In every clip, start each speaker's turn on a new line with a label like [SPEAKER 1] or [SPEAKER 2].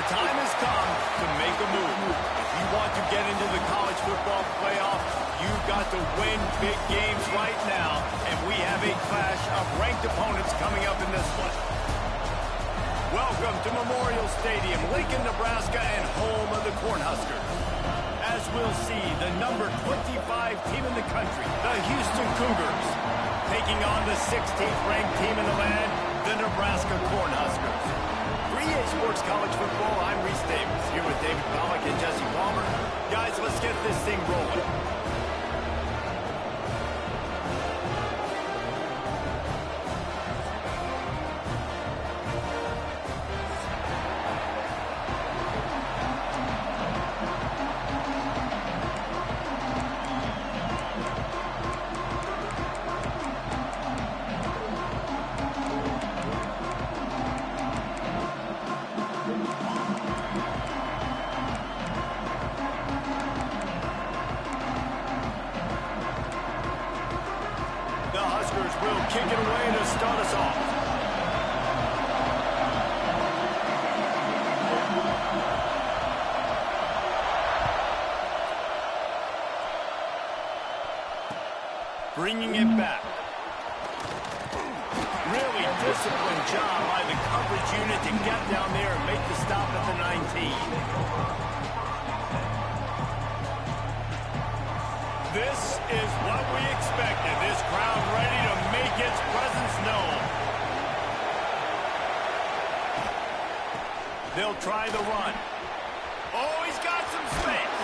[SPEAKER 1] The time has come to make a move. If you want to get into the college football playoff, you've got to win big games right now, and we have a clash of ranked opponents coming up in this one. Welcome to Memorial Stadium, Lincoln, Nebraska, and home of the Cornhuskers. As we'll see, the number 25 team in the country, the Houston Cougars, taking on the 16th ranked team in the land, the Nebraska Cornhuskers. 3A Sports College Football, I'm Reese Davis, here with David Pollack and Jesse Palmer. Guys, let's get this thing rolling. Will kick it away to start us off. Bringing it back. Really disciplined job by the coverage unit to get down there and make the stop at the 19. This is what we expected. This crowd ready to make its presence known. They'll try the run. Oh, he's got some space.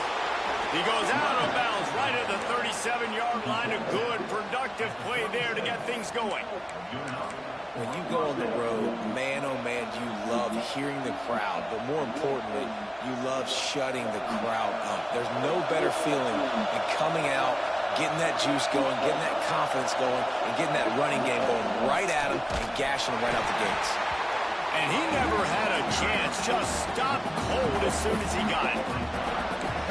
[SPEAKER 1] He goes out of bounds right at the 37-yard line. A good, productive play there to get things going.
[SPEAKER 2] When you go on the road, man, oh man, you love hearing the crowd. But more importantly, you love shutting the crowd up. There's no better feeling than coming out, getting that juice going, getting that confidence going, and getting that running game going right at him and gashing him right out the gates.
[SPEAKER 1] And he never had a chance. Just stopped cold as soon as he got it.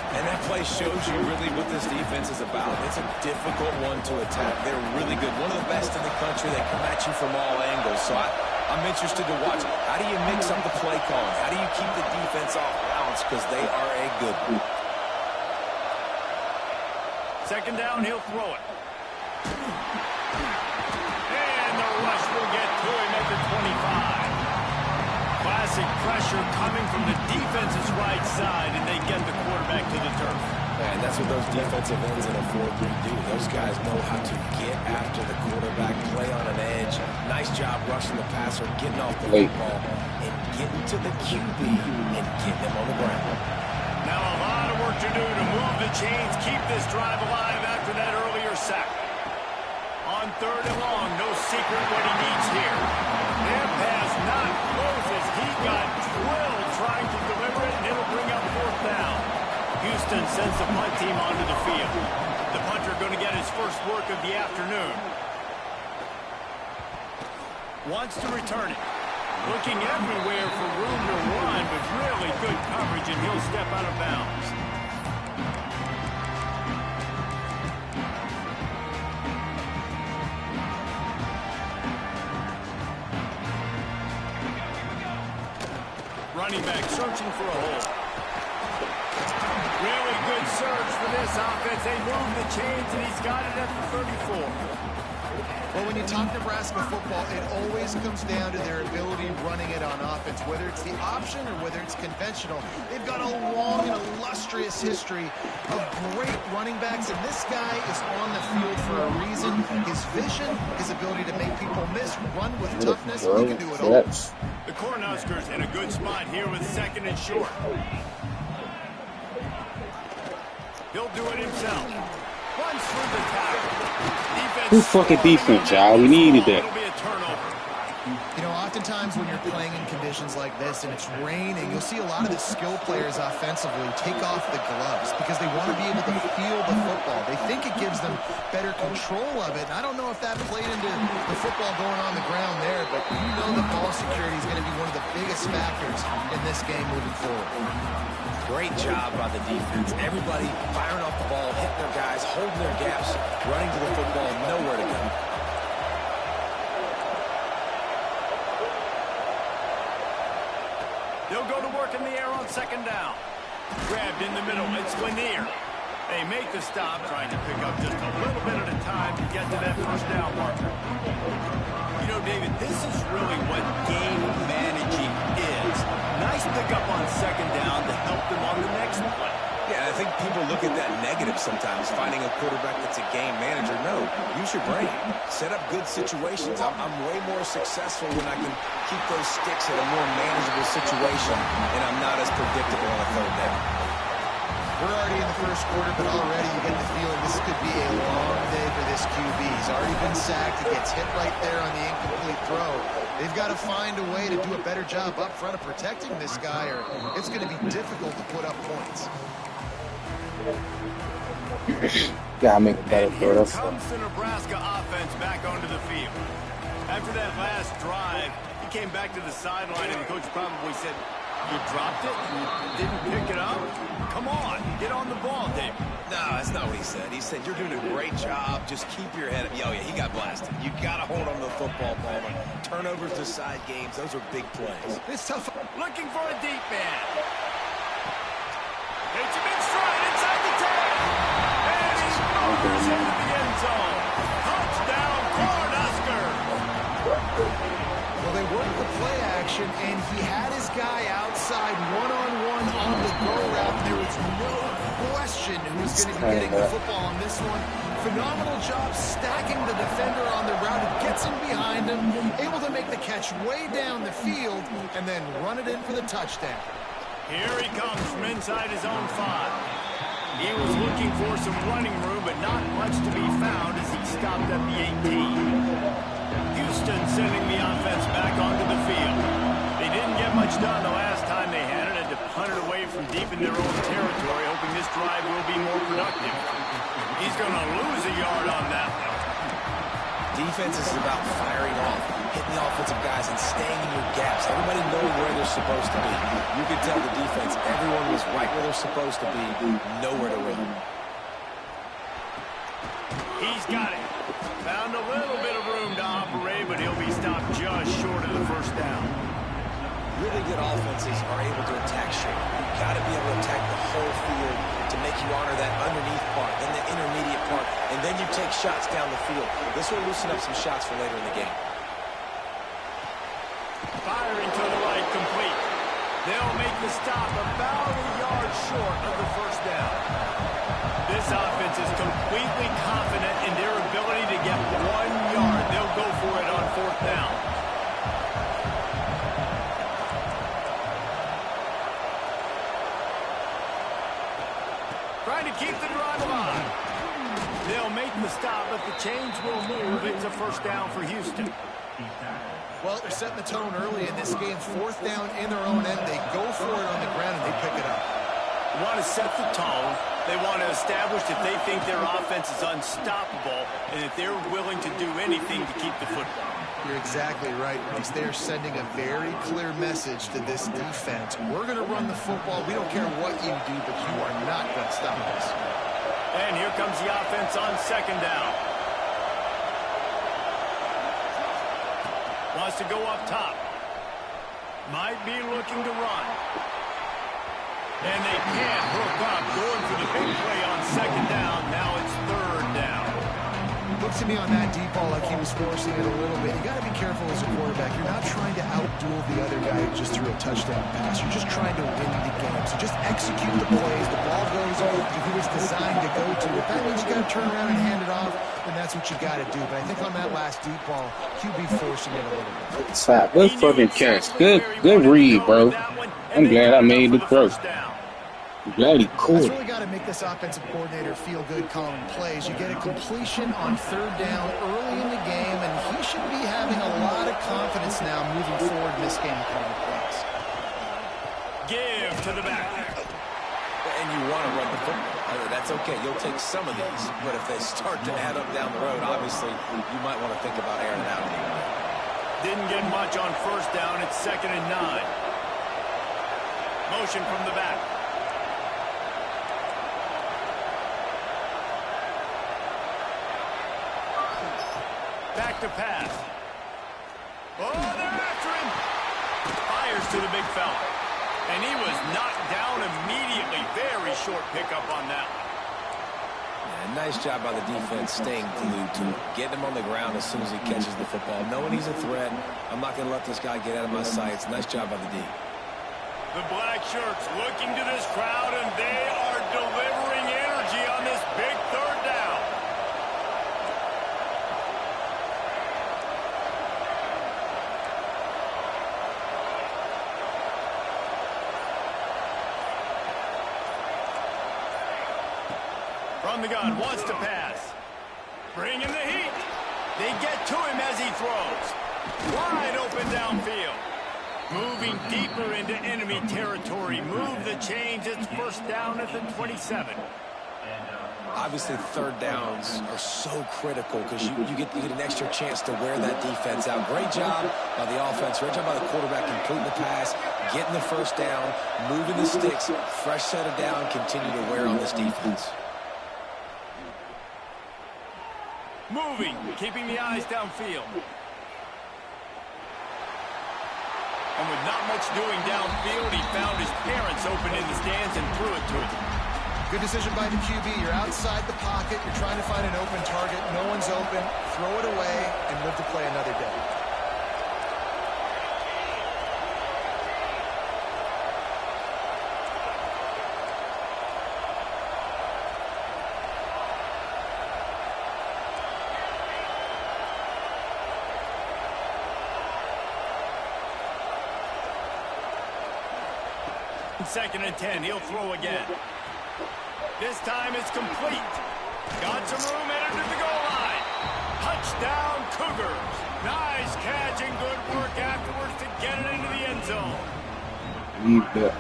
[SPEAKER 2] And that play shows you really what this defense is about. It's a difficult one to attack. They're really good. One of the best in the country. They come at you from all angles. So I'm interested to watch. How do you mix up the play calling? How do you keep the defense off balance? Because they are a good one.
[SPEAKER 1] Second down, he'll throw it. And the rush will get to him at the 25. Classic pressure coming from the defense's right side, and they get the quarterback to the turf.
[SPEAKER 2] And that's what those defensive ends in a 4-3 do. Those guys know how to get after the quarterback, play on an edge. Nice job rushing the passer, getting off the football, and getting to the QB and getting him on the ground.
[SPEAKER 1] Now a lot of work to do to move the chains, keep this drive alive after that earlier sack. On third and long, no secret what he needs here. Their pass not closes. He got drilled trying to deliver it, and it'll bring up fourth down. Houston sends the punt team onto the field. The punter going to get his first work of the afternoon. Wants to return it. Looking everywhere for room to run, but really good coverage, and he'll step out of bounds. Running back searching for a hole. Really good surge for this offense. They move the chains, and he's got it at the 34.
[SPEAKER 3] Well, when you talk Nebraska football, it always comes down to their ability running it on offense, whether it's the option or whether it's conventional. They've got a long and illustrious history of great running backs, and this guy is on the field for a reason. His vision, his ability to make people miss, run with toughness, he can do it all.
[SPEAKER 1] The Cornhuskers in a good spot here with second and short. He'll do it himself. Runs through the tackle.
[SPEAKER 4] Who fucking defense, y'all? We needed that.
[SPEAKER 1] It'll be a turnover.
[SPEAKER 3] You know, oftentimes when you're playing in conditions like this and it's raining, you'll see a lot of the skill players offensively take off the gloves because they want to be able to feel the football. They think it gives them better control of it. And I don't know if that played into the football going on the ground there, but you know that ball security is going to be one of the biggest factors in this game moving forward.
[SPEAKER 2] Great job by the defense. Everybody firing off the ball, hitting their guys, holding their gaps, running to the football, nowhere to go.
[SPEAKER 1] They'll go to work in the air second down. Grabbed in the middle. It's Lanier. They make the stop, trying to pick up just a little bit at a time to get to that first down marker. You know, David, this is really what game managing is. Nice pickup on second down to help them on the next play.
[SPEAKER 2] Yeah, I think people look at that negative sometimes, finding a quarterback that's a game manager. No, use your brain. Set up good situations. I'm way more successful when I can keep those sticks in a more manageable situation, and I'm not as predictable on a third down.
[SPEAKER 3] We're already in the first quarter, but already you get the feeling this could be a long day for this QB. He's already been sacked. He gets hit right there on the incomplete throw. They've got to find a way to do a better job up front of protecting this guy, or it's going to be difficult to put up points.
[SPEAKER 4] Gotta make a better throw.
[SPEAKER 1] Here comes the Nebraska offense back onto the field. After that last drive, he came back to the sideline, and the coach probably said, "You dropped it? You didn't pick it up? Come on, get on the ball, David."
[SPEAKER 2] No, that's not what he said. He said, "You're doing a great job. Just keep your head up." Oh, yeah, he got blasted. You got to hold on to the football, Palmer. Turnovers decide games. Those are big plays.
[SPEAKER 3] It's tough.
[SPEAKER 1] Looking for a deep man. Takes a big stride inside the 10. And he moves into the end zone. Touchdown, Cornhusker.
[SPEAKER 3] Well, they worked the play action, and he had his guy outside one-on-one on the go route. There was no question who was going to be getting the football on this one. Phenomenal job stacking the defender on the route. It gets him behind him, able to make the catch way down the field, and then run it in for the touchdown.
[SPEAKER 1] Here he comes from inside his own 5. He was looking for some running room, but not much to be found as he stopped at the 18. Houston sending the offense back onto the field. They didn't get much done the last time they had it, and to punt it away from deep in their own territory, hoping this drive will be more productive. He's going to lose a yard on that one.
[SPEAKER 2] Defense is about firing off, hitting the offensive guys, and staying in your gaps. Everybody knowing where they're supposed to be. You could tell the defense, everyone was right where they're supposed to be, nowhere to run.
[SPEAKER 1] He's got it. Found a little bit of room to operate, but he'll be stopped just short of the first down.
[SPEAKER 2] Really good offenses are able to attack short. You've got to be able to attack the whole field to make you honor that underneath part, then the intermediate part, and then you take shots down the field. This will loosen up some shots for later in the game.
[SPEAKER 1] Firing to the right, complete. They'll make the stop about a yard short of the first down. This offense is completely confident in their ability to get 1 yard. They'll go for it on fourth down. Trying to keep the drive alive. They'll make the stop, but the chains will move. It's a first down for Houston.
[SPEAKER 3] Well, they're setting the tone early in this game. Fourth down in their own end. They go for it on the ground, and they pick it up.
[SPEAKER 1] They want to set the tone. They want to establish that they think their offense is unstoppable and that they're willing to do anything to keep the football.
[SPEAKER 3] You're exactly right, Reese. They're sending a very clear message to this defense. We're going to run the football. We don't care what you do, but you are not going to stop us.
[SPEAKER 1] And here comes the offense on second down. Wants to go up top. Might be looking to run. And they can't hook up. Going for the big play on second down. Now it's third down.
[SPEAKER 3] Looks to me on that deep ball like he was forcing it a little bit. You got to be careful as a quarterback. You're not trying to outduel the other guy who just threw a touchdown pass. You're just trying to win the game. So just execute the plays. The ball goes to who it's designed to go to. If that means you got to turn around and hand it off, then that's what you got to do. But I think on that last deep ball, QB forcing it a little bit.
[SPEAKER 4] Slap. Good fucking catch. Good read, bro. I'm glad I made the throw. I'm glad he caught.
[SPEAKER 3] That's really got to make this offensive coordinator feel good calling plays. You get a completion on third down early in the game, and he should be having a lot of confidence now moving forward in this game calling plays.
[SPEAKER 1] Give to the back.
[SPEAKER 2] And you want to run the football. That's okay. You'll take some of these, but if they start to add up down the road, obviously you might want to think about airing it out a little bit.
[SPEAKER 1] Didn't get much on first down. It's 2nd and 9. Motion from the back. Back to pass. Oh, they're after him. Fires to the big fella. And he was knocked down immediately. Very short pickup on that one.
[SPEAKER 2] Yeah, nice job by the defense staying glued to him. Getting him on the ground as soon as he catches the football. Knowing he's a threat, I'm not going to let this guy get out of my sights. Nice job by the D.
[SPEAKER 1] The black shirts looking to this crowd, and they are delivering energy on this big third down. From the gun, wants to pass. Bring in the heat. They get to him as he throws. Wide open downfield. Moving deeper into enemy territory. Move the chains. It's first down at the 27.
[SPEAKER 2] Obviously, third downs are so critical because you get an extra chance to wear that defense out. Great job by the offense. Great job by the quarterback completing the pass, getting the first down, moving the sticks, fresh set of down, continue to wear on this defense.
[SPEAKER 1] Moving, keeping the eyes downfield. And with not much doing downfield, he found his parents open in the stands and threw it to him.
[SPEAKER 3] Good decision by the QB. You're outside the pocket. You're trying to find an open target. No one's open. Throw it away and live to play another day.
[SPEAKER 1] Second and 10, he'll throw again. This time it's complete. Got some room, entered to the goal line. Touchdown, Cougars. Nice catch and good work afterwards to get it into the end zone.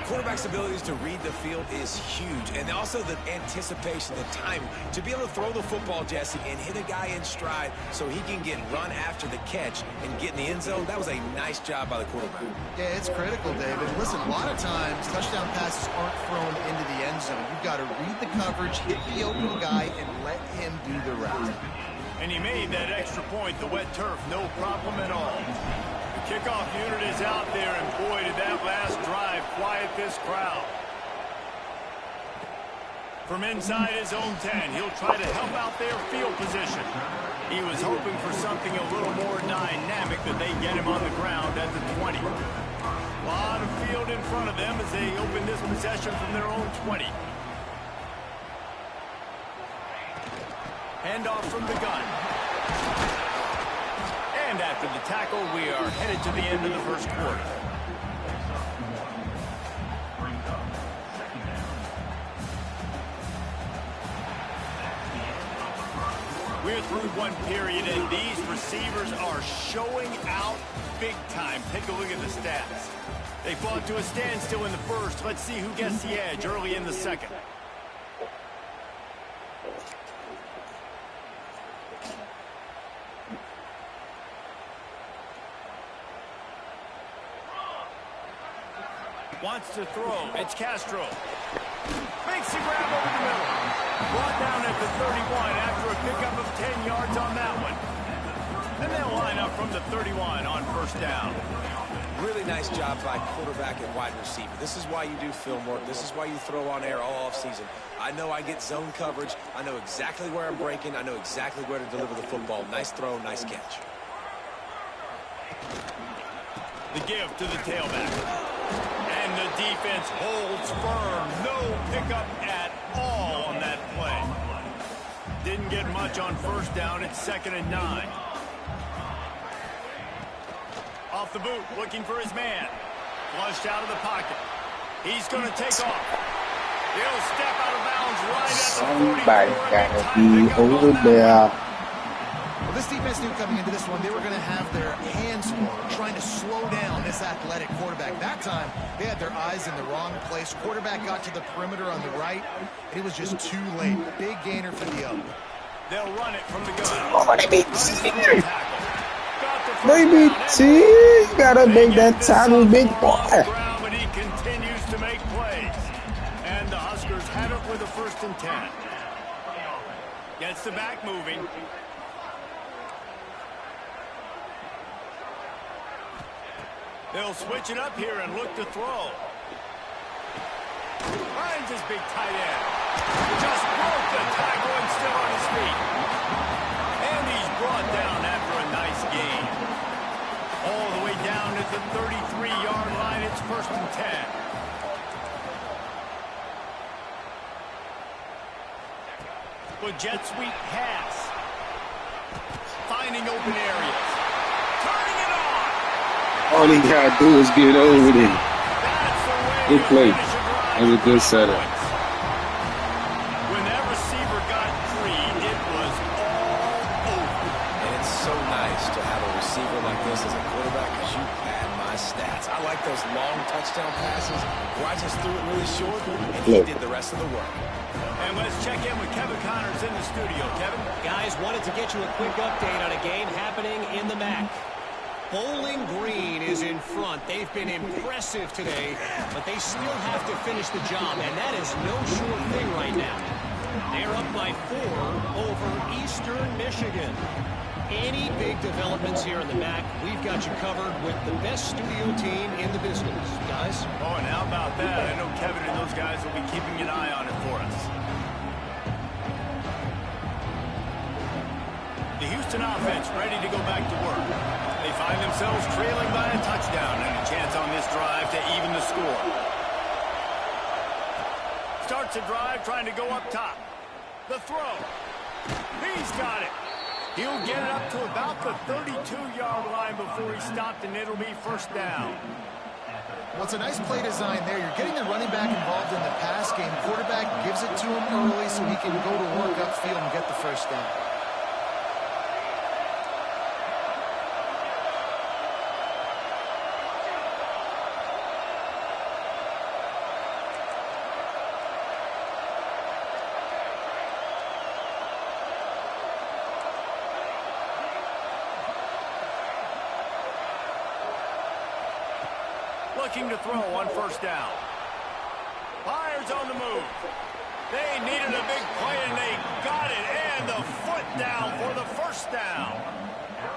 [SPEAKER 2] Quarterback's abilities to read the field is huge, and also the anticipation, the time to be able to throw the football, Jesse, and hit a guy in stride so he can get run after the catch and get in the end zone. That was a nice job by the quarterback.
[SPEAKER 3] Yeah, it's critical, David. Listen, a lot of times touchdown passes aren't thrown into the end zone. You've got to read the coverage, hit the open guy, and let him do the rest.
[SPEAKER 1] And he made that extra point, the wet turf, no problem at all. The kickoff unit is out there, and boy, did that last drive quiet this crowd. From inside his own 10, he'll try to help out their field position. He was hoping for something a little more dynamic, that they get him on the ground at the 20. A lot of field in front of them as they open this possession from their own 20. Handoff from the gun. And after the tackle, we are headed to the end of the first quarter. We're through one period, and these receivers are showing out big time. Take a look at the stats. They fought to a standstill in the first. Let's see who gets the edge early in the second. Wants to throw. It's Castro. Makes the grab over the middle. Brought down at the 31 after a pickup of 10 yards on that one. And they'll line up from the 31 on first down.
[SPEAKER 2] Really nice job by quarterback and wide receiver. This is why you do film work. This is why you throw on air all offseason. I know I get zone coverage. I know exactly where I'm breaking. I know exactly where to deliver the football. Nice throw, nice catch.
[SPEAKER 1] The give to the tailback. And the defense holds firm. No pickup at all on that play. Didn't get much on first down. It's 2nd and 9. Off the boot, looking for his man. Flushed out of the pocket. He's going to take off. He'll step out of bounds right at the 44.
[SPEAKER 4] Somebody gotta be over there.
[SPEAKER 3] Well, this defense knew coming into this one they were going to have their hands full, trying to slow down this athletic quarterback. That time, they had their eyes in the wrong place. Quarterback got to the perimeter on the right, and it was just too late. Big gainer for the other.
[SPEAKER 1] They'll run it from the gun.
[SPEAKER 4] Oh, they beat Baby T, gotta make that tackle, big boy.
[SPEAKER 1] But he continues to make plays. And the Huskers have it with a 1st and 10. Gets the back moving. They'll switch it up here and look to throw. Finds his big tight end. Just broke the tackle and still on his feet. And he's brought down after a nice gain. All the way down at the 33-yard line. It's 1st and 10. The jet sweep pass. Finding open areas. Turning it on.
[SPEAKER 4] All he got to do is get over there.
[SPEAKER 1] That's the way
[SPEAKER 4] Good play.
[SPEAKER 1] to finish a drive.
[SPEAKER 4] That was a good setup.
[SPEAKER 1] When that receiver got free, it was all over.
[SPEAKER 2] And it's so nice to have a receiver like this as a quarterback because you pad my stats. I like those long touchdown passes where I just threw it really short and he did the rest of the work.
[SPEAKER 1] And let's check in with Kevin Connors in the studio. Kevin?
[SPEAKER 5] Guys, wanted to get you a quick update on a game happening in the MAC. Bowling Green is in front. They've been impressive today, but they still have to finish the job, and that is no sure thing right now. They're up by 4 over Eastern Michigan. Any big developments here in the MAC, we've got you covered with the best studio team in the business. Guys?
[SPEAKER 1] Oh, and how about that? I know Kevin and those guys will be keeping an eye on it for us. The Houston offense ready to go back to work. They find themselves trailing by a touchdown and a chance on this drive to even the score. Starts a drive trying to go up top. The throw. He's got it. He'll get it up to about the 32-yard line before he stopped, and it'll be 1st down.
[SPEAKER 3] Well, it's a nice play design there. You're getting the running back involved in the pass game. Quarterback gives it to him early so he can go to work upfield and get the 1st down.
[SPEAKER 1] Looking to throw on 1st down. Fires on the move. They needed a big play, and they got it. And the foot down for the 1st down.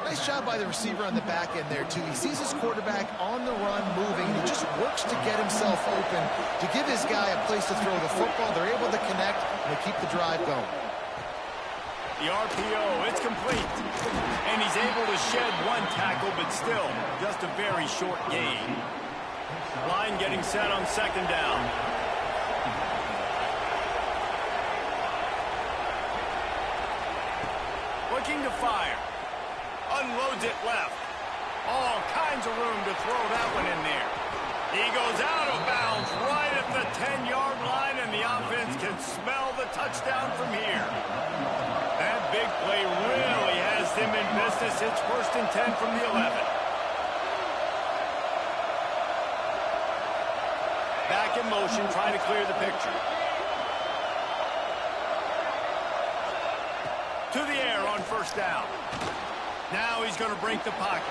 [SPEAKER 3] Nice job by the receiver on the back end there, too. He sees his quarterback on the run moving, and he just works to get himself open to give his guy a place to throw the football. They're able to connect, and they keep the drive going.
[SPEAKER 1] The RPO, it's complete. And he's able to shed 1 tackle, but still just a very short gain. Line getting set on 2nd down. Looking to fire. Unloads it left. All kinds of room to throw that one in there. He goes out of bounds right at the 10-yard line, and the offense can smell the touchdown from here. That big play really has them in business. It's 1st and 10 from the 11. Back in motion, trying to clear the picture. To the air on 1st down. Now he's going to break the pocket.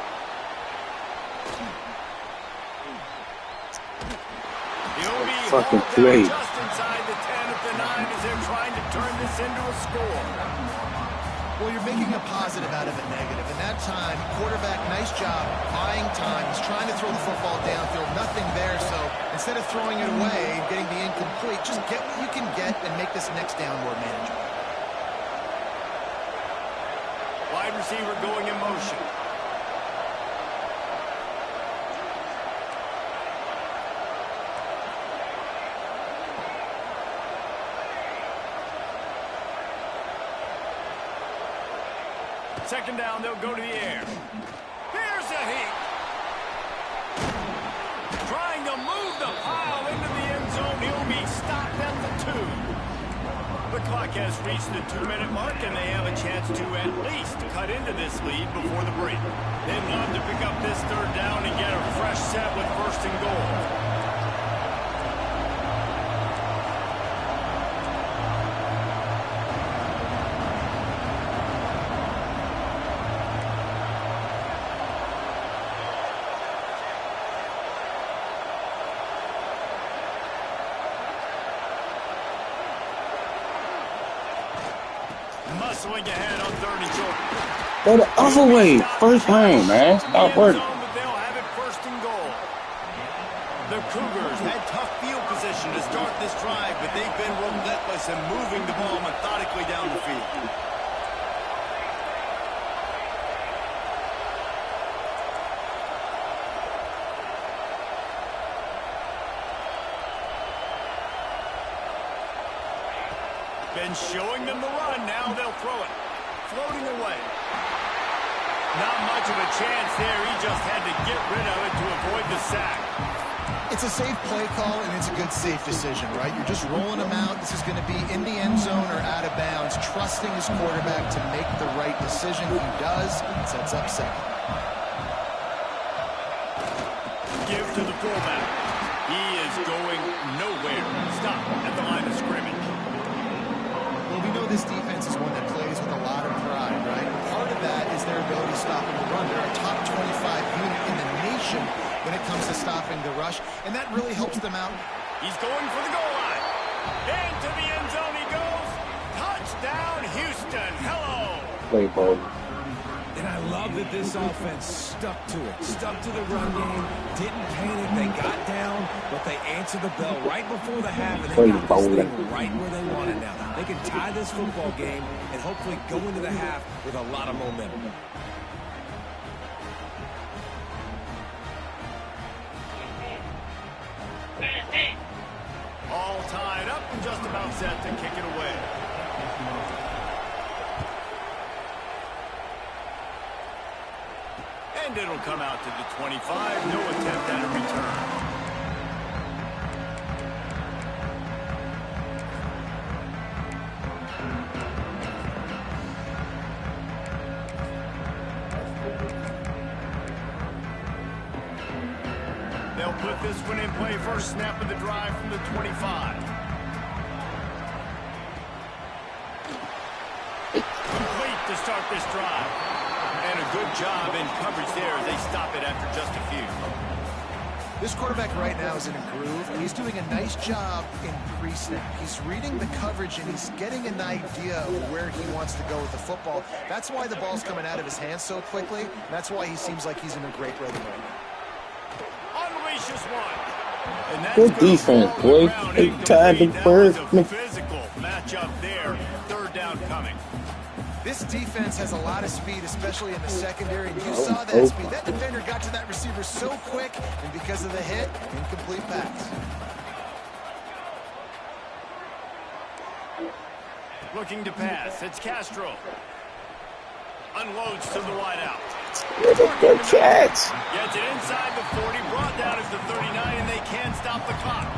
[SPEAKER 1] He'll be
[SPEAKER 4] Fucking
[SPEAKER 1] hauled
[SPEAKER 4] play.
[SPEAKER 1] down just inside the 10 at the 9 as they're trying to turn this into a score.
[SPEAKER 3] Well, you're making a positive out of a negative. And that time, quarterback, nice job, buying time. He's trying to throw the football downfield. Nothing there, so instead of throwing it away and getting the incomplete, just get what you can get and make this next down more manageable.
[SPEAKER 1] Wide receiver going in motion. Second down, they'll go to the air. Here's a heat. Trying to move the pile into the end zone. He'll be stopped at the 2. The clock has reached the 2-minute mark, and they have a chance to at least cut into this lead before the break. They'd love to pick up this 3rd down and get a fresh set with 1st and goal. Muscling ahead on 3rd and short.
[SPEAKER 4] Go the other way. 1st down, man. Stop working.
[SPEAKER 1] They'll have it 1st and goal. The Cougars had tough field position to start this this drive, but they've been relentless in moving the ball methodically down the field. Been showing them the run. Now they'll throw it. Floating away. Not much of a chance there. He just had to get rid of it to avoid the sack.
[SPEAKER 3] It's a safe play call, and it's a good safe decision, right? You're just rolling him out. This is going to be in the end zone or out of bounds, trusting his quarterback to make the right decision. He does. Sets up second.
[SPEAKER 1] Give to the fullback. He is going nowhere. Stop at the line of scrimmage.
[SPEAKER 3] Well, we know this defense is one that plays with a lot of pride, right? Part of that is their ability to stop the run. They're a top 25 unit in the nation when it comes to stopping the rush, and that really helps them out.
[SPEAKER 1] He's going for the goal line. Into the end zone he goes. Touchdown, Houston. Hello.
[SPEAKER 4] Play ball.
[SPEAKER 2] And I love that this offense stuck to it. Stuck to the run game. Didn't panic. They got down, but they answered the bell right before the half, and they got this thing right where they want it now. They can tie this football game and hopefully go into the half with a lot of momentum.
[SPEAKER 1] All tied up and just about set to kick it away. And it'll come out to the 25. No attempt at a return. They'll put this one in play. First snap of the drive from the 25. Complete to start this drive. And a good job in coverage there as they stop it after just a few.
[SPEAKER 3] This quarterback right now is in a groove, and he's doing a nice job in pre-snap. He's reading the coverage, and he's getting an idea of where he wants to go with the football. That's why the ball's coming out of his hands so quickly. That's why he seems like he's in a great rhythm right now.
[SPEAKER 1] Unleashes one. And that's
[SPEAKER 4] Good defense, boy. They tied the bird.
[SPEAKER 1] Physical matchup there. Third down coming.
[SPEAKER 3] This defense has a lot of speed, especially in the secondary, and you saw that speed. That defender got to that receiver so quick, and because of the hit, incomplete pass.
[SPEAKER 1] Looking to pass. It's Castro. Unloads to the wideout.
[SPEAKER 4] Good catch.
[SPEAKER 1] Gets it inside the 40, brought down at the 39, and they can't stop the clock.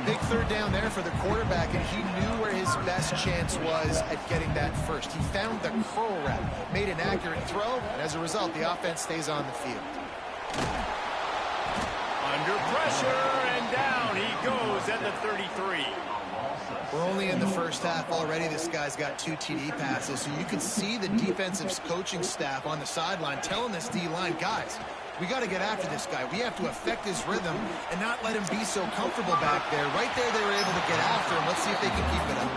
[SPEAKER 3] Big third down there for the quarterback, and he knew where his best chance was at getting that first. He found the curl route, made an accurate throw, and as a result, the offense stays on the field.
[SPEAKER 1] Under pressure, and down he goes at the 33.
[SPEAKER 3] We're only in the first half already. This guy's got 2 TD passes, so you can see the defensive coaching staff on the sideline telling this D-line, guys, we got to get after this guy. We have to affect his rhythm and not let him be so comfortable back there. Right there, they were able to get after him. Let's see if they can keep it up.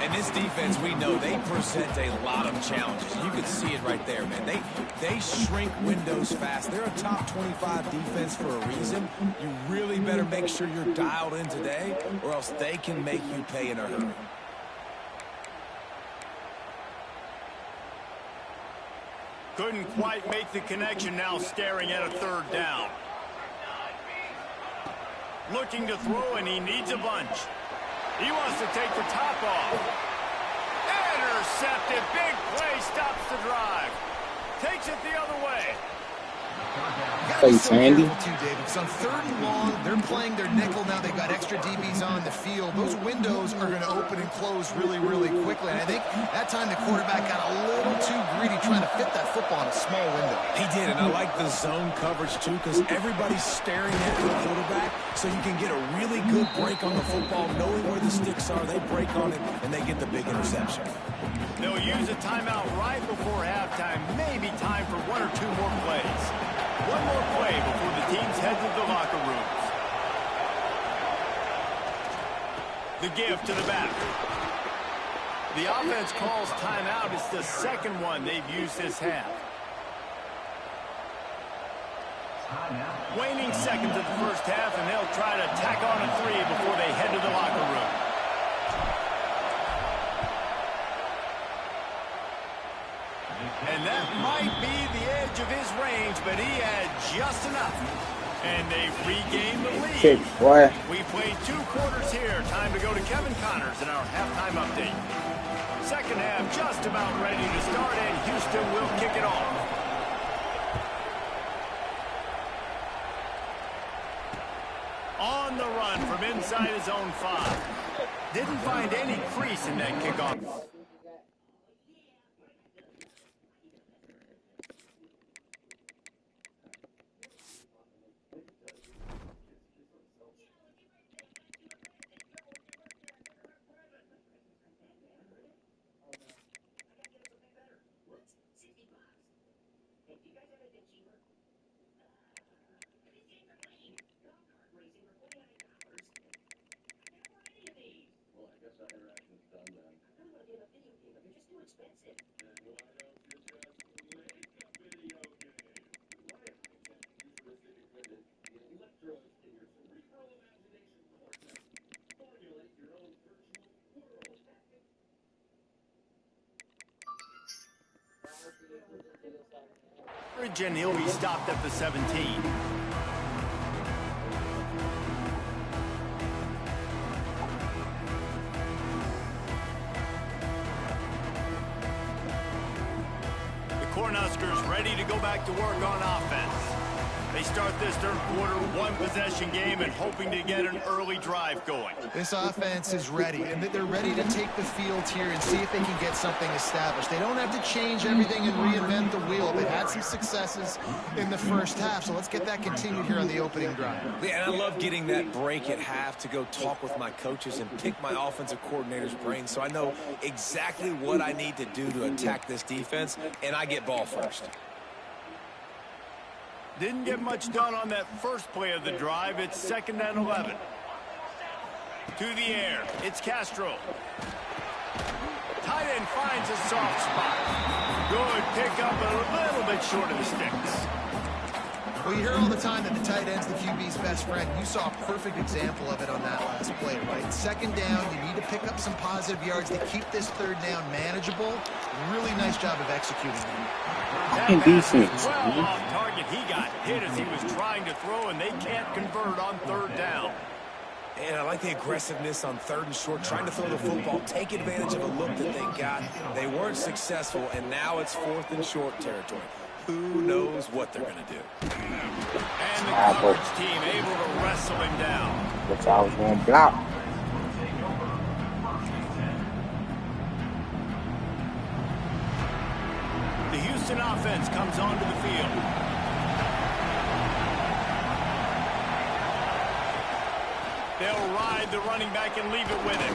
[SPEAKER 2] And this defense, we know, they present a lot of challenges. You can see it right there, man. They shrink windows fast. They're a top 25 defense for a reason. You really better make sure you're dialed in today, or else they can make you pay in a hurry.
[SPEAKER 1] Couldn't quite make the connection, now staring at a third down. Looking to throw, and he needs a bunch. He wants to take the top off. Intercepted. Big play stops the drive. Takes it the other way.
[SPEAKER 3] Thanks, Andy. Too, David. So on third and long, they're playing their nickel now. They've got extra DBs on the field. Those windows are going to open and close really, really quickly. And I think that time the quarterback got a little too greedy trying to fit that football in a small window.
[SPEAKER 2] He did, and I like the zone coverage too, because everybody's staring at the quarterback, so you can get a really good break on the football, knowing where the sticks are. They break on it, and they get the big interception.
[SPEAKER 1] They'll use a timeout right before halftime. Maybe time for 1 or 2 more plays. One more play before the teams head to the locker rooms. The give to the back. The offense calls timeout. It's the second one they've used this half. Waning seconds of the first half, and they'll try to tack on a 3 before they head to the locker room. And that might be the edge of his range, but he had just enough. And they regained the lead.
[SPEAKER 4] Shit, boy.
[SPEAKER 1] We played 2 quarters here. Time to go to Kevin Connors in our halftime update. Second half just about ready to start, and Houston will kick it off. On the run from inside his own 5. Didn't find any crease in that kickoff. And he'll be stopped at the 17. The Cornhuskers ready to go back to work on offense. They start this third quarter 1-possession game and hoping to get an early drive going.
[SPEAKER 3] This offense is ready, and they're ready to take the field here and see if they can get something established. They don't have to change everything and reinvent the wheel. They've had some successes in the first half, so let's get that continued here on the opening drive.
[SPEAKER 2] Yeah, and I love getting that break at half to go talk with my coaches and pick my offensive coordinator's brain so I know exactly what I need to do to attack this defense, and I get ball first.
[SPEAKER 1] Didn't get much done on that first play of the drive. It's 2nd and 11. To the air. It's Castro. Tight end finds a soft spot. Good pickup, but a little bit short of the sticks.
[SPEAKER 3] Well, you hear all the time that the tight end's the QB's best friend. You saw a perfect example of it on that last play, right? Second down, you need to pick up some positive yards to keep this third down manageable. Really nice job of executing that.
[SPEAKER 4] Fucking defense.
[SPEAKER 1] Well off target. He got hit as he was trying to throw, and they can't convert on third down.
[SPEAKER 2] And I like the aggressiveness on 3rd and short, trying to throw the football, take advantage of a look that they got. They weren't successful, and now it's 4th and short territory. Who knows what they're going to do?
[SPEAKER 1] And the coverage team able to wrestle him down.
[SPEAKER 4] Which I was going to block.
[SPEAKER 1] The Houston offense comes onto the field. They'll ride the running back and leave it with him.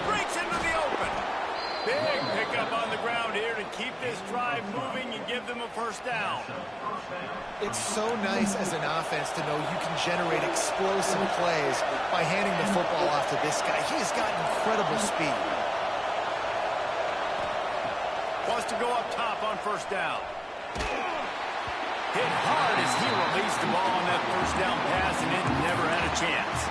[SPEAKER 1] Breaks into the open. Big pickup on the ground here to keep this drive moving and give them a first down.
[SPEAKER 3] It's so nice as an offense to know you can generate explosive plays by handing the football off to this guy. He has got incredible speed.
[SPEAKER 1] Wants to go up top on first down. Hit hard as he released the ball on that first down pass, and it never had a chance.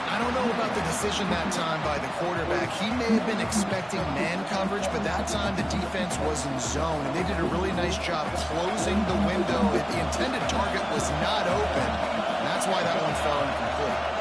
[SPEAKER 3] I don't know about the decision that time by the quarterback. He may have been expecting man coverage, but that time the defense was in zone, and they did a really nice job closing the window. The intended target was not open. And that's why that one fell incomplete.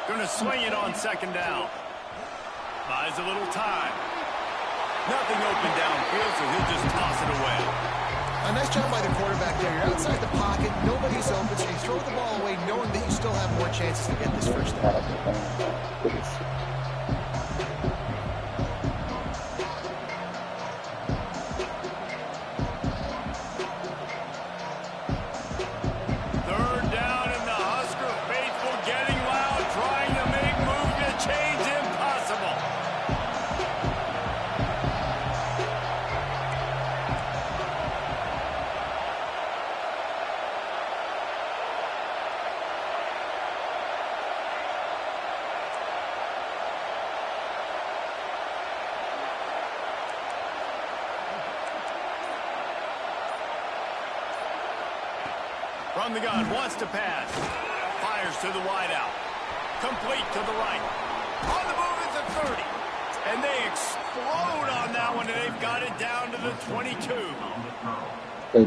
[SPEAKER 1] Going to swing it on 2nd down. Buys a little time. Nothing open downfield, so he'll just toss it away.
[SPEAKER 3] A nice job by the quarterback there. You're outside the pocket. Nobody's open, so you throw the ball away knowing that you still have more chances to get this first down.
[SPEAKER 1] From the gun, wants to pass. Fires to the wideout. Complete to the right. On the move is the 30. And they explode on that one, and they've got it down to the 22.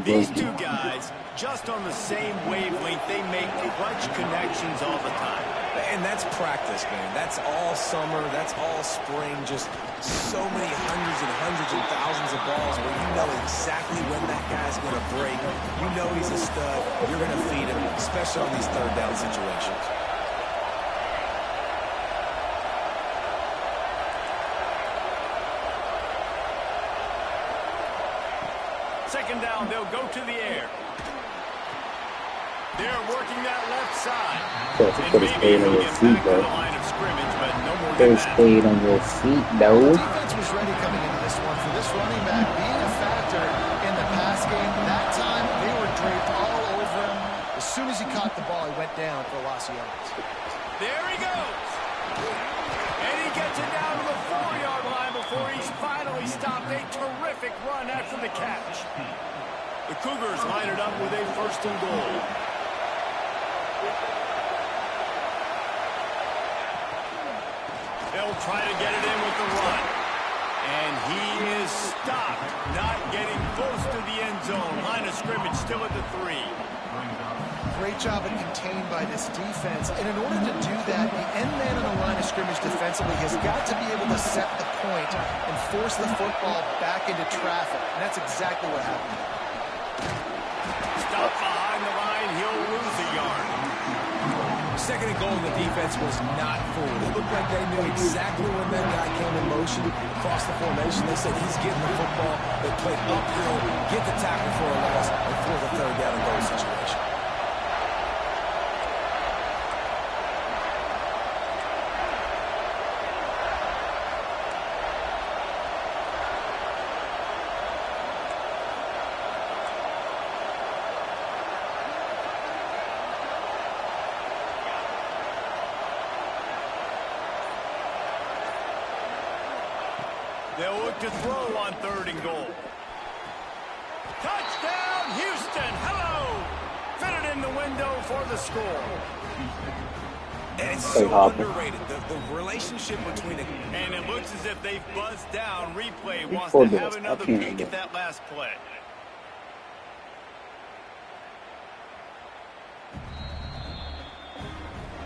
[SPEAKER 1] These two guys, just on the same wavelength, they make clutch connections all the time.
[SPEAKER 2] And that's practice, man. That's all summer. That's all spring. Just so many hundreds and thousands of balls where you know exactly when that guy's going to break. You know he's a stud. You're going to feed him, especially on these third down situations.
[SPEAKER 1] Second down, they'll go to the air. They're working that left side.
[SPEAKER 4] Put a spade on your feet, bro. Put a spade on your feet, though.
[SPEAKER 3] The defense was ready coming into this one for this running back being a factor in the pass game. That time, they were draped all over him. As soon as he caught the ball, he went down for a loss of yards.
[SPEAKER 1] There he goes. And he gets it down to the 4-yard line before he's finally stopped. A terrific run after the catch. The Cougars line it up with a 1st and goal. They'll try to get it in with the run. And he is stopped, not getting close to the end zone. Line of scrimmage still at the 3.
[SPEAKER 3] Great job of contained by this defense. And in order to do that, the end man on the line of scrimmage defensively has got to be able to set the point and force the football back into traffic. And that's exactly what happened.
[SPEAKER 1] Stopped behind the line. He'll lose a yard.
[SPEAKER 2] Second and goal, the defense was not fooled. It looked like they knew exactly when that guy came in motion across the formation. They said he's getting the football. They played uphill, get the tackle for a loss, and for the third down and goal situation.
[SPEAKER 1] They'll look to throw on 3rd and goal. Touchdown, Houston! Hello! Fitted in the window for the score.
[SPEAKER 2] And it's so underrated. The relationship between it.
[SPEAKER 1] And it looks as if they've buzzed down. Replay wants to have another peek at that last play.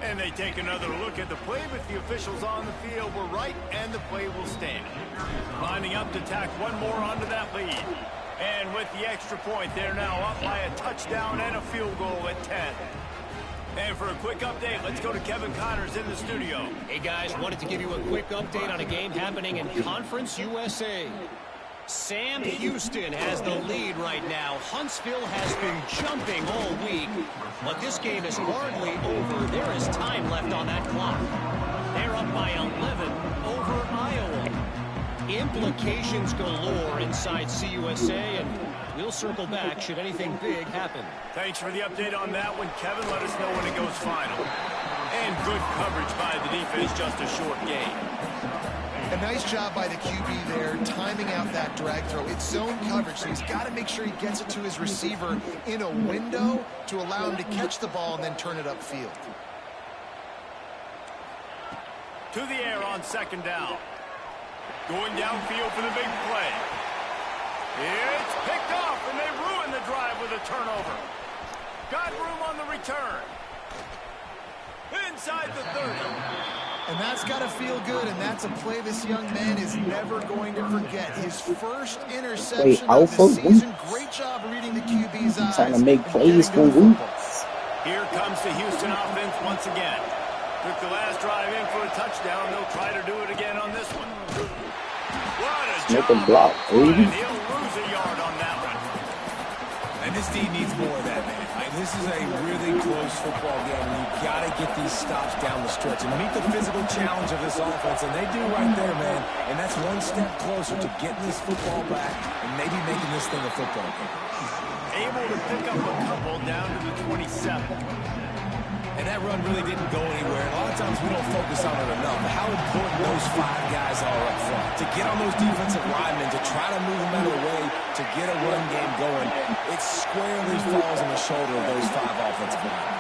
[SPEAKER 1] And they take another look at the play, but the officials on the field were right, and the play will stand. Lining up to tack one more onto that lead. And with the extra point, they're now up by a touchdown and a field goal at 10. And for a quick update, let's go to Kevin Connors in the studio.
[SPEAKER 5] Hey, guys, wanted to give you a quick update on a game happening in Conference USA. Sam Houston has the lead right now. Huntsville has been jumping all week, but this game is hardly over. There is time left on that clock. They're up by 11 over Iowa. Implications galore inside CUSA, and we'll circle back should anything big happen.
[SPEAKER 1] Thanks for the update on that one, Kevin. Let us know when it goes final. And good coverage by the defense, just a short game.
[SPEAKER 3] A nice job by the QB there, timing out that drag throw. It's zone coverage, so he's got to make sure he gets it to his receiver in a window to allow him to catch the ball and then turn it upfield.
[SPEAKER 1] To the air on 2nd down. Going downfield for the big play. It's picked off, and they ruin the drive with a turnover. Got room on the return. Inside the 30.
[SPEAKER 3] And that's got to feel good, and that's a play this young man is never going to forget. His first interception of the season. Great job reading the QB's eyes.
[SPEAKER 4] Trying to make plays for weeks.
[SPEAKER 1] Here comes the Houston offense once again. Took the last drive in for a touchdown. They'll try to do it again on this one. What a job.
[SPEAKER 4] Block, baby.
[SPEAKER 1] And he'll lose a yard on that one.
[SPEAKER 2] And this team needs more of that, man. This is a really close football game. You've got to get these stops down the stretch and meet the physical challenge of this offense, and they do right there, man. And that's one step closer to getting this football back and maybe making this thing a football game.
[SPEAKER 1] Able to pick up a couple down to the 27.
[SPEAKER 2] And that that run really didn't go anywhere. A lot of times we don't focus on it enough. How important those 5 guys are up front. To get on those defensive linemen, to try to move them out of the way, to get a run game going, it squarely falls on the shoulder of those 5 offensive linemen.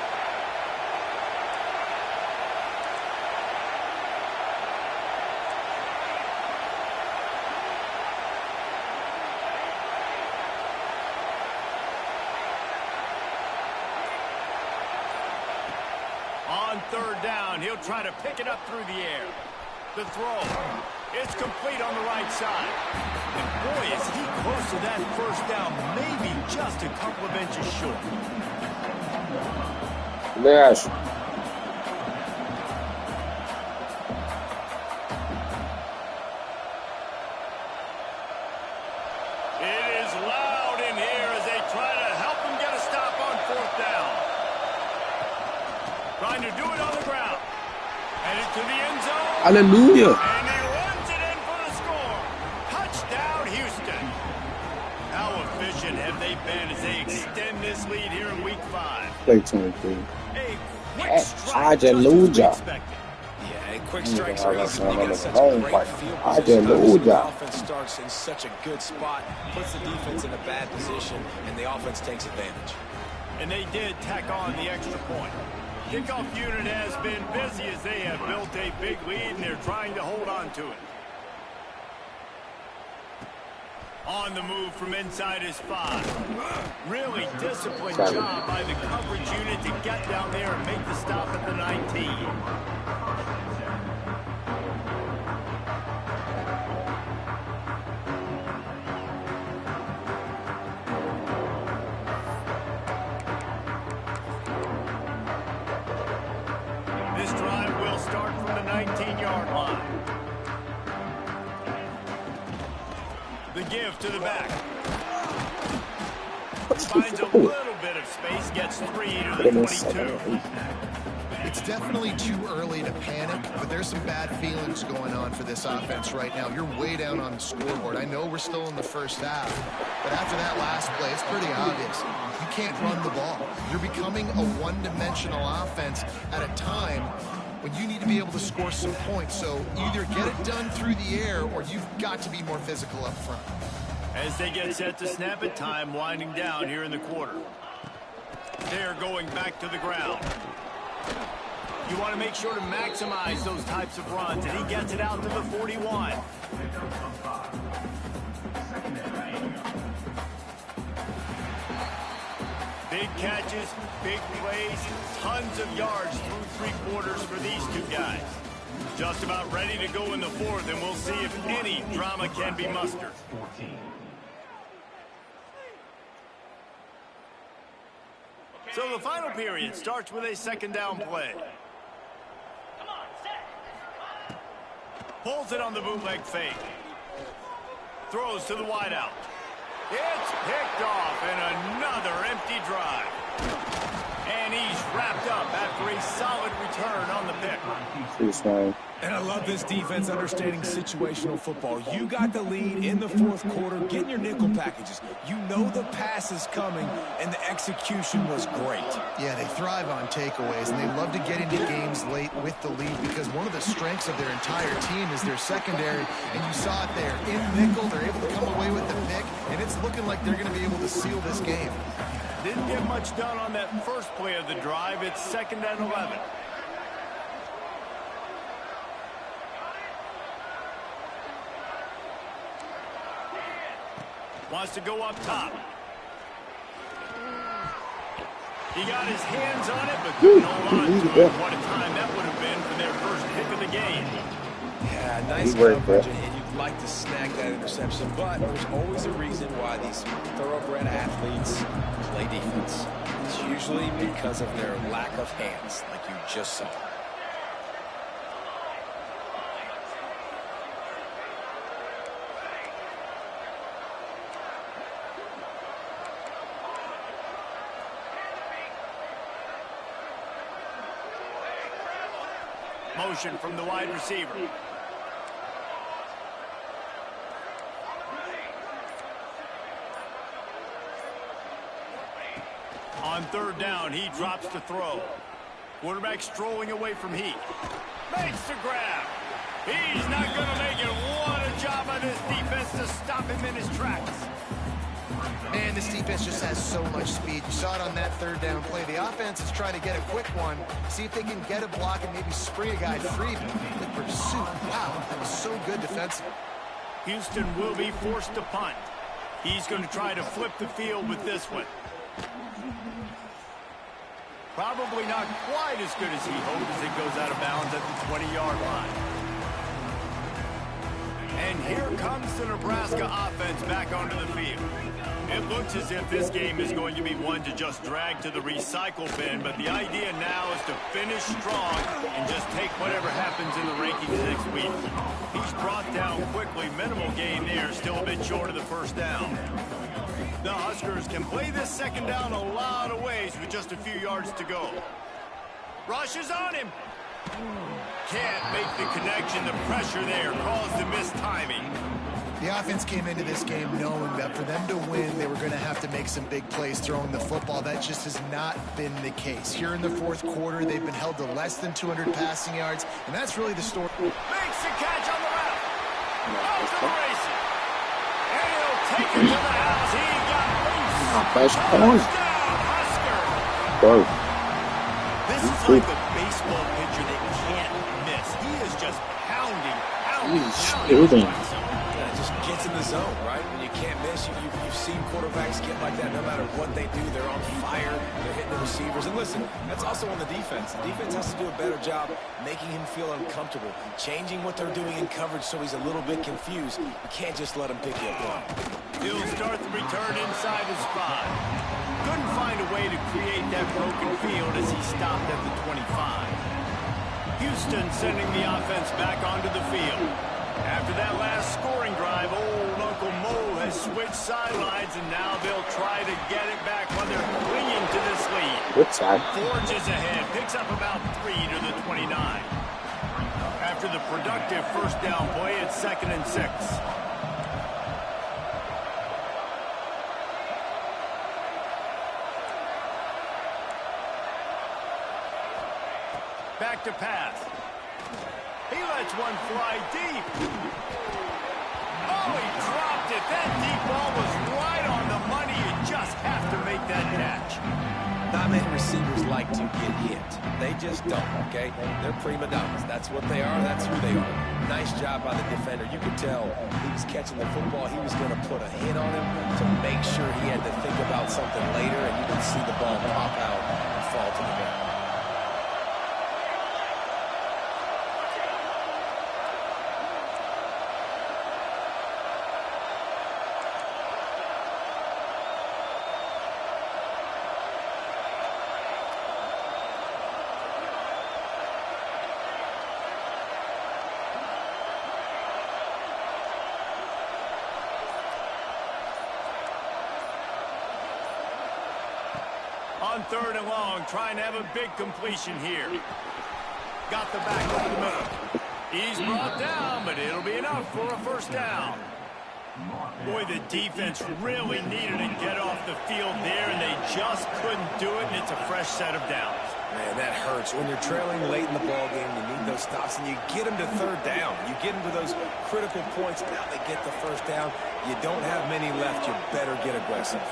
[SPEAKER 1] On third down, he'll try to pick it up through the air. The throw. It's complete on the right side. And boy, is he close to that first down, maybe just a couple of inches short.
[SPEAKER 4] Yes.
[SPEAKER 1] It is loud in here as they try to help him get a stop on fourth down. Trying to do it on the ground. Headed to the end zone.
[SPEAKER 4] Hallelujah.
[SPEAKER 1] And he runs it in for the score. Touchdown, Houston. How efficient have they been as they extend this lead here in week 5?
[SPEAKER 4] Play 23.
[SPEAKER 1] A quick strike,
[SPEAKER 4] Hallelujah.
[SPEAKER 1] just as we expected.
[SPEAKER 2] Yeah, quick strikes are easy when you get such a great field position.
[SPEAKER 4] Hallelujah.
[SPEAKER 2] The offense starts in such a good spot, puts the defense in a bad position, and the offense takes advantage.
[SPEAKER 1] And they did tack on the extra point. Kickoff unit has been busy as they have built a big lead, and they're trying to hold on to it. On the move from inside his 5. Really disciplined job by the coverage unit to get down there and make the stop at the 19. This drive will start from the 19-yard line. The give to the back. Finds a little bit of space, gets 3 to the 22.
[SPEAKER 3] It's definitely too early to panic, but there's some bad feelings going on for this offense right now. You're way down on the scoreboard. I know we're still in the first half, but after that last play, it's pretty obvious. You can't run the ball. You're becoming a one-dimensional offense at a time when you need to be able to score some points. So either get it done through the air or you've got to be more physical up front.
[SPEAKER 1] As they get set to snap it, time winding down here in the quarter. They're going back to the ground. You want to make sure to maximize those types of runs, and he gets it out to the 41. Big catches, big plays, tons of yards through 3 quarters for these 2 guys. Just about ready to go in the 4th, and we'll see if any drama can be mustered. So the final period starts with a 2nd down play. Pulls it on the bootleg fake. Throws to the wideout. It's picked off in another empty drive. And he's wrapped up after a solid return on the pick.
[SPEAKER 2] And I love this defense understanding situational football. You got the lead in the 4th quarter, getting your nickel packages. You know the pass is coming, and the execution was great.
[SPEAKER 3] Yeah, they thrive on takeaways, and they love to get into games late with the lead because one of the strengths of their entire team is their secondary, and you saw it there. In nickel, they're able to come away with the pick, and it's looking like they're going to be able to seal this game.
[SPEAKER 1] Didn't get much done on that first play of the drive. It's 2nd and 11. Wants to go up top. He got his hands on it, but couldn't hold on to it. What a time that would have been for their first pick of the game.
[SPEAKER 2] Yeah, nice coverage, and you'd like to snag that interception, but there's always a reason why these thoroughbred athletes play defense. It's usually because of their lack of hands, like you just saw.
[SPEAKER 1] Motion from the wide receiver. On 3rd down, he drops to throw. Quarterback strolling away from Heat. Makes the grab. He's not going to make it. What a job by this defense to stop him in his tracks.
[SPEAKER 3] Man, this defense just has so much speed. You saw it on that third down play. The offense is trying to get a quick one, see if they can get a block and maybe spring a guy free. The pursuit, wow, that was so good defensively.
[SPEAKER 1] Houston will be forced to punt. He's going to try to flip the field with this one. Probably not quite as good as he hoped as it goes out of bounds at the 20-yard line. And here comes the Nebraska offense back onto the field. It looks as if this game is going to be one to just drag to the recycle bin, but the idea now is to finish strong and just take whatever happens in the rankings next week. He's brought down quickly. Minimal gain there, still a bit short of the first down. The Huskers can play this second down a lot of ways with just a few yards to go. Rush is on him. Can't make the connection. The pressure there caused the missed timing.
[SPEAKER 3] The offense came into this game knowing that for them to win, they were going to have to make some big plays throwing the football. That just has not been the case. Here in the fourth quarter, they've been held to less than 200 passing yards, and that's really the story.
[SPEAKER 1] Makes the catch on the route. Off to the races. And he'll take it to the house. He got loose. Touchdown, Husker.
[SPEAKER 4] Bro.
[SPEAKER 1] This is like the baseball pitcher that can't miss. He is just pounding.
[SPEAKER 2] Just gets in the zone, right? When you can't miss, you've seen quarterbacks get like that no matter what they do. They're on fire. They're hitting the receivers. And listen, that's also on the defense. The defense has to do a better job making him feel uncomfortable, changing what they're doing in coverage so he's a little bit confused. You can't just let him pick you apart.
[SPEAKER 1] He'll start the return inside his spot. Couldn't find a way to create that broken field as he stopped at the 25. Houston sending the offense back onto the field. After that last scoring drive, old Uncle Mo has switched sidelines, and now they'll try to get it back while they're clinging to this lead.
[SPEAKER 4] What side?
[SPEAKER 1] Forges ahead, picks up about 3 to the 29. After the productive first down play, it's 2nd and 6. Back to pass. He lets one fly deep. Oh, he dropped it. That deep ball was right on the money. You just have to make that catch.
[SPEAKER 2] Not many receivers like to get hit. They just don't, okay? They're prima donnas. That's what they are. That's who they are. Nice job by the defender. You could tell he was catching the football. He was going to put a hit on him to make sure he had to think about something later, and you didn't see the ball pop out and fall to the ground.
[SPEAKER 1] On 3rd and long, trying to have a big completion here. Got the back over the middle. He's brought down, but it'll be enough for a first down. Boy, the defense really needed to get off the field there, and they just couldn't do it, and it's a fresh set of downs.
[SPEAKER 2] Man, that hurts. When you're trailing late in the ball game, you need those stops, and you get them to 3rd down. You get them to those critical points. Now they get the first down. You don't have many left. You better get aggressive.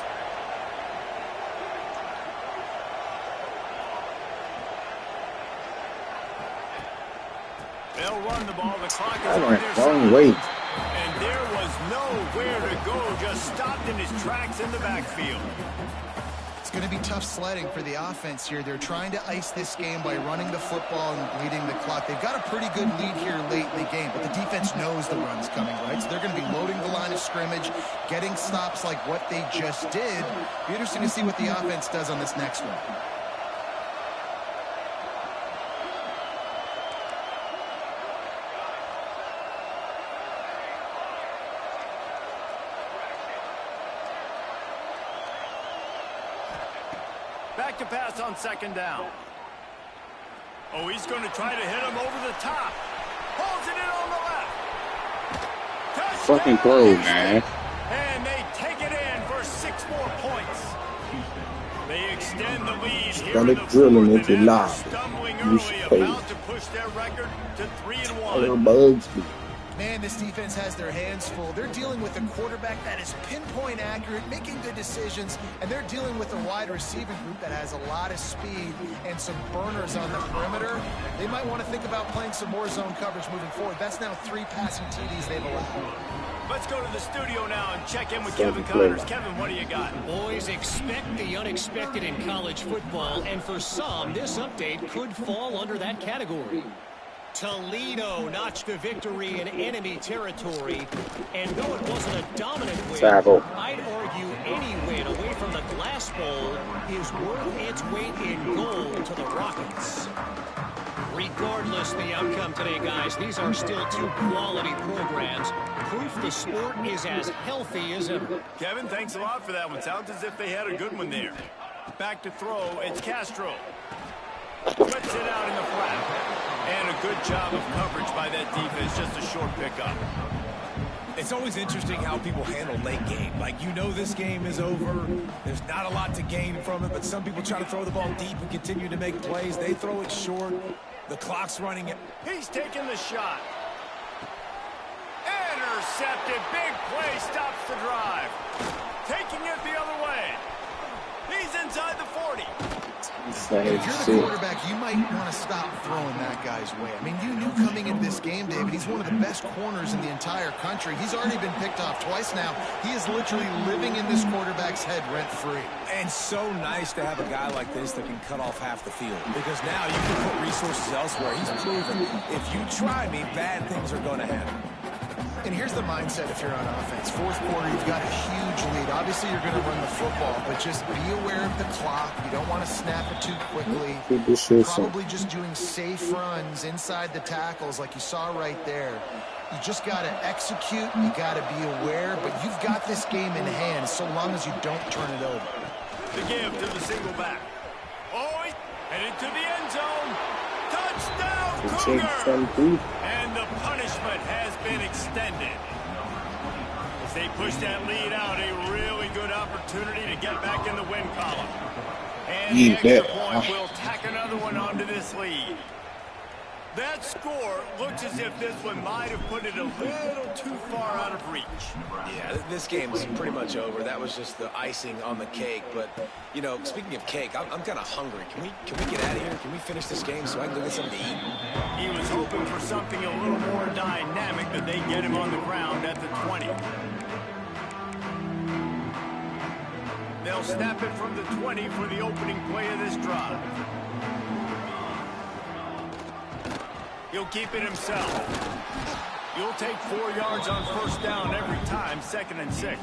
[SPEAKER 1] They'll run the ball. The clock is
[SPEAKER 4] I
[SPEAKER 1] on
[SPEAKER 4] went
[SPEAKER 1] their
[SPEAKER 4] wrong
[SPEAKER 1] side.
[SPEAKER 4] way.
[SPEAKER 1] And there was nowhere to go. Just stopped in his tracks in the backfield.
[SPEAKER 3] It's going to be tough sledding for the offense here. They're trying to ice this game by running the football and leading the clock. They've got a pretty good lead here late in the game, but the defense knows the run's coming, right? So they're going to be loading the line of scrimmage, getting stops like what they just did. Be interesting to see what the offense does on this next one.
[SPEAKER 1] Back to pass on 2nd down. Oh, he's going to try to hit him over the top. Holds it in on the left. Touchdown,
[SPEAKER 4] Fucking throw,
[SPEAKER 1] Houston.
[SPEAKER 4] man.
[SPEAKER 1] And they take it in for 6 more points. They extend the lead here
[SPEAKER 4] Got
[SPEAKER 1] in
[SPEAKER 4] it
[SPEAKER 1] the
[SPEAKER 4] drilling
[SPEAKER 1] fourth,
[SPEAKER 4] into
[SPEAKER 1] and after
[SPEAKER 4] lobby.
[SPEAKER 1] stumbling
[SPEAKER 4] You should
[SPEAKER 1] early,
[SPEAKER 4] pay.
[SPEAKER 1] about to push their record to 3-1.
[SPEAKER 4] Little bugs.
[SPEAKER 3] Man, this defense has their hands full. They're dealing with a quarterback that is pinpoint accurate, making good decisions, and they're dealing with a wide receiving group that has a lot of speed and some burners on the perimeter. They might want to think about playing some more zone coverage moving forward. That's now 3 passing TDs they've allowed.
[SPEAKER 1] Let's go to the studio now and check in with Kevin Connors. Kevin, what do you got?
[SPEAKER 5] Boys, expect the unexpected in college football, and for some, this update could fall under that category. Toledo notched a victory in enemy territory, and though it wasn't a dominant win, I'd argue any win away from the Glass Bowl is worth its weight in gold to the Rockets. Regardless the outcome today, guys, these are still 2 quality programs. Proof the sport is as healthy as ever.
[SPEAKER 1] Kevin, thanks a lot for that one. Sounds as if they had a good one there. Back to throw, it's Castro. Splits it out in the flat. And a good job of coverage by that defense, just a short pickup.
[SPEAKER 2] It's always interesting how people handle late game. Like, you know this game is over. There's not a lot to gain from it, but some people try to throw the ball deep and continue to make plays. They throw it short. The clock's running it.
[SPEAKER 1] He's taking the shot. Intercepted. Big play stops the drive. Taking it the other way. He's inside the 40.
[SPEAKER 3] If you're the quarterback, you might want to stop throwing that guy's way. I mean, you knew coming into this game, David, he's one of the best corners in the entire country. He's already been picked off twice now. He is literally living in this quarterback's head rent-free.
[SPEAKER 2] And so nice to have a guy like this that can cut off half the field, because now you can put resources elsewhere. He's proven if you try me, bad things are going to happen.
[SPEAKER 3] And here's the mindset if you're on offense. Fourth quarter, you've got a huge lead. Obviously, you're going to run the football, but just be aware of the clock. You don't want to snap it too quickly. Probably just doing safe runs inside the tackles like you saw right there. You just got to execute. You got to be aware, but you've got this game in hand so long as you don't turn it over.
[SPEAKER 1] The give to the single back. Oh, headed to the end zone. Touchdown, Cougar! And the punishment has been extended. As they push that lead out, a really good opportunity to get back in the win column. And the extra point will tack another one onto this lead. That score looks as if this one might have put it a little too far out of reach.
[SPEAKER 2] Yeah, this game is pretty much over. That was just the icing on the cake. But, you know, speaking of cake, I'm kind of hungry. Can we get out of here? Can we finish this game so I can go get something to eat?
[SPEAKER 1] He was hoping for something a little more dynamic, but they get him on the ground at the 20. They'll snap it from the 20 for the opening play of this drive. He'll keep it himself. He'll take 4 yards on first down every time, 2nd and 6.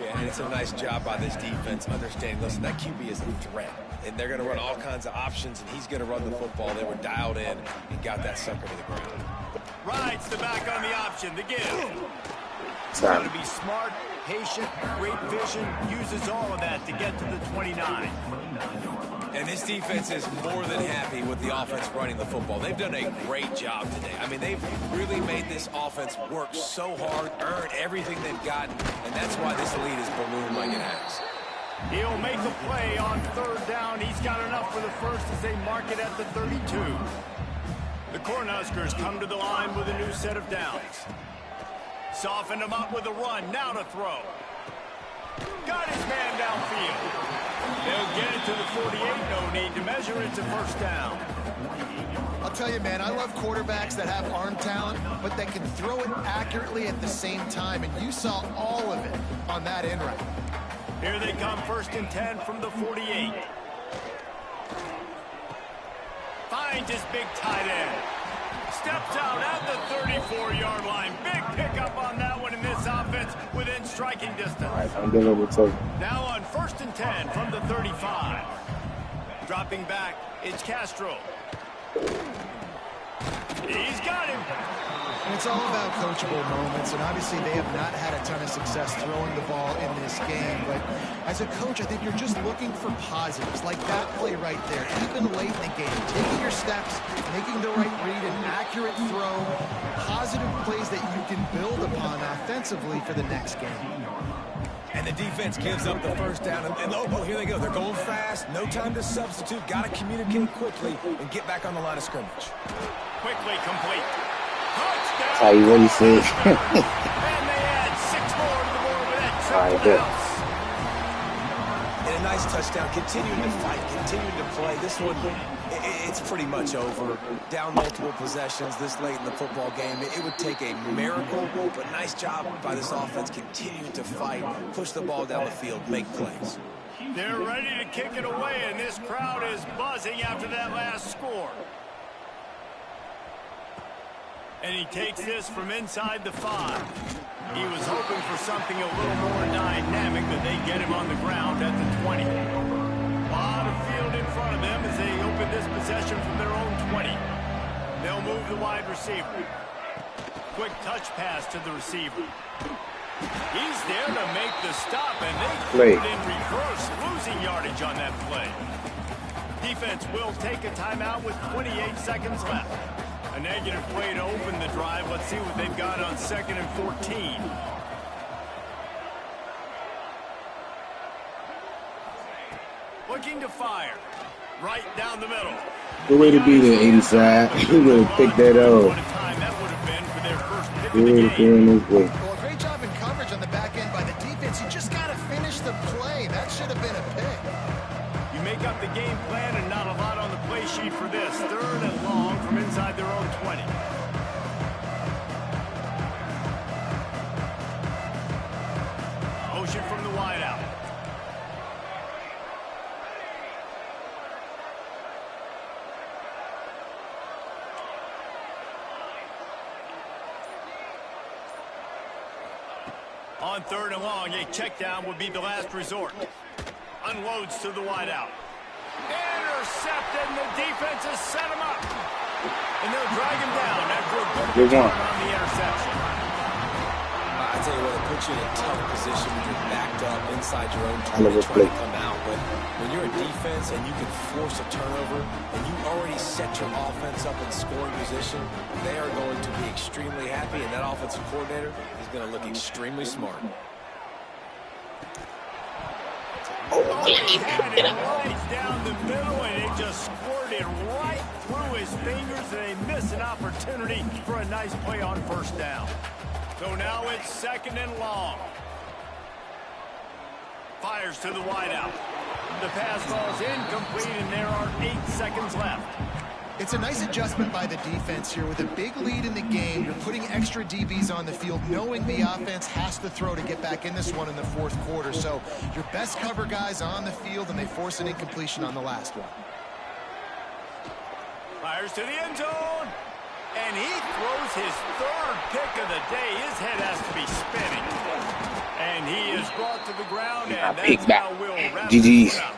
[SPEAKER 2] Yeah, and it's a nice job by this defense understanding, listen, that QB is a threat. And they're going to run all kinds of options, and he's going to run the football. They were dialed in and got that sucker to the ground.
[SPEAKER 1] Rides the back on the option, the give. Got to be smart, patient, great vision, uses all of that to get to the 29.
[SPEAKER 2] And this defense is more than happy with the offense running the football. They've done a great job today. I mean, they've really made this offense work so hard, earn everything they've gotten, and that's why this lead is ballooned like it has.
[SPEAKER 1] He'll make a play on 3rd down. He's got enough for the first as they mark it at the 32. The Cornhuskers come to the line with a new set of downs. Softened him up with a run. Now to throw. Got his man downfield. They'll get it to the 48. No need to measure it to first down.
[SPEAKER 3] I'll tell you, man, I love quarterbacks that have arm talent, but that can throw it accurately at the same time. And you saw all of it on that end route.
[SPEAKER 1] Here they come, 1st and 10 from the 48. Finds his big tight end. Steps out at the 34-yard line. Big pickup on that one in this offense within striking distance. Now on 1st and 10 from the 35. Dropping back, it's Castro. He's got him.
[SPEAKER 3] And it's all about coachable moments, and obviously they have not had a ton of success throwing the ball in this game. But as a coach, I think you're just looking for positives, like that play right there, even late in the game. Taking your steps, making the right read, an accurate throw, positive plays that you can build upon offensively for the next game.
[SPEAKER 2] And And the defense gives up the first down. And oh, here they go. They're going fast. No time to substitute. Got to communicate quickly and get back on the line of scrimmage.
[SPEAKER 1] Quickly complete. Touchdown.
[SPEAKER 4] That's how you really see it.
[SPEAKER 1] And they add 6 more to the board with that triple bounce.
[SPEAKER 2] And a nice touchdown. Continuing to fight. Continuing to play. This one, it's pretty much over. Down multiple possessions this late in the football game. It would take a miracle, but nice job by this offense continuing to fight, push the ball down the field, make plays.
[SPEAKER 1] They're ready to kick it away, and this crowd is buzzing after that last score. And he takes this from inside the 5. He was hoping for something a little more dynamic, but they get him on the ground at the 20. A lot of field in front of them as they open this possession from their own 20. They'll move the wide receiver. Quick touch pass to the receiver. He's there to make the stop, and they put it in reverse, losing yardage on that play. Defense will take a timeout with 28 seconds left. A negative play to open the drive. Let's see what they've got on 2nd and 14. Looking to fire. Right down the middle.
[SPEAKER 4] Good way to be the inside. He would have picked that up.
[SPEAKER 1] What a time that would have been for their first pick of the game.
[SPEAKER 3] Well, great job in coverage on the back end by the defense. You just got to finish the play. That should have been a pick.
[SPEAKER 1] You make up the game plan and not a lot on the play sheet for this. 3rd and long from inside their own 20. Motion from the wide out. On 3rd and long, a check down would be the last resort. Unloads to the wideout. Intercepted, and the defense has set him up. And they'll drag him down after a good return on the interception.
[SPEAKER 2] I tell you what, it puts you in a tough position when you're backed up inside your own 20 trying to come out. But when you're a defense and you can force a turnover and you already set your offense up in scoring position, they are going to be extremely happy, and that offensive coordinator is going to look extremely smart.
[SPEAKER 1] Oh, he had it right down the middle, and it just squirted right through his fingers, and they miss an opportunity for a nice play on 1st down. So now it's 2nd and long. Fires to the wideout. The pass falls incomplete, and there are 8 seconds left.
[SPEAKER 3] It's a nice adjustment by the defense here. With a big lead in the game, you're putting extra DBs on the field, knowing the offense has to throw to get back in this one in the 4th quarter. So your best cover guys on the field, and they force an incompletion on the last one.
[SPEAKER 1] Fires to the end zone. And he throws his 3rd pick of the day. His head has to be spinning. And he is brought to the ground, and that's how we'll wrap it up.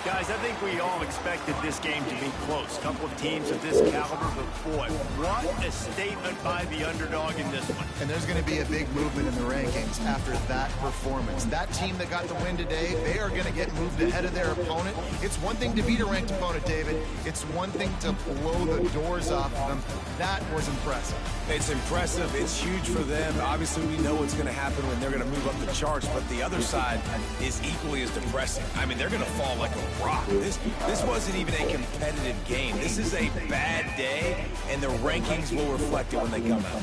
[SPEAKER 1] Guys, I think we all expected this game to be close. A couple of teams of this caliber, but boy, what a statement by the underdog in this one.
[SPEAKER 3] And there's going to be a big movement in the rankings after that performance. That team that got the win today, they are going to get moved ahead of their opponent. It's one thing to beat a ranked opponent, David. It's one thing to blow the doors off of them. That was impressive.
[SPEAKER 2] It's impressive. It's huge for them. Obviously, we know what's going to happen when they're going to move up the charts, but the other side is equally as depressing. I mean, they're going to fall like a rock. This wasn't even a competitive game. This is a bad day, and the rankings will reflect it when they come out.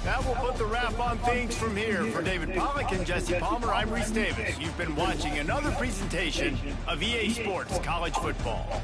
[SPEAKER 1] That will put the wrap on things from here. For David Pollack and Jesse Palmer, I'm Reese Davis. You've been watching another presentation of EA Sports College Football.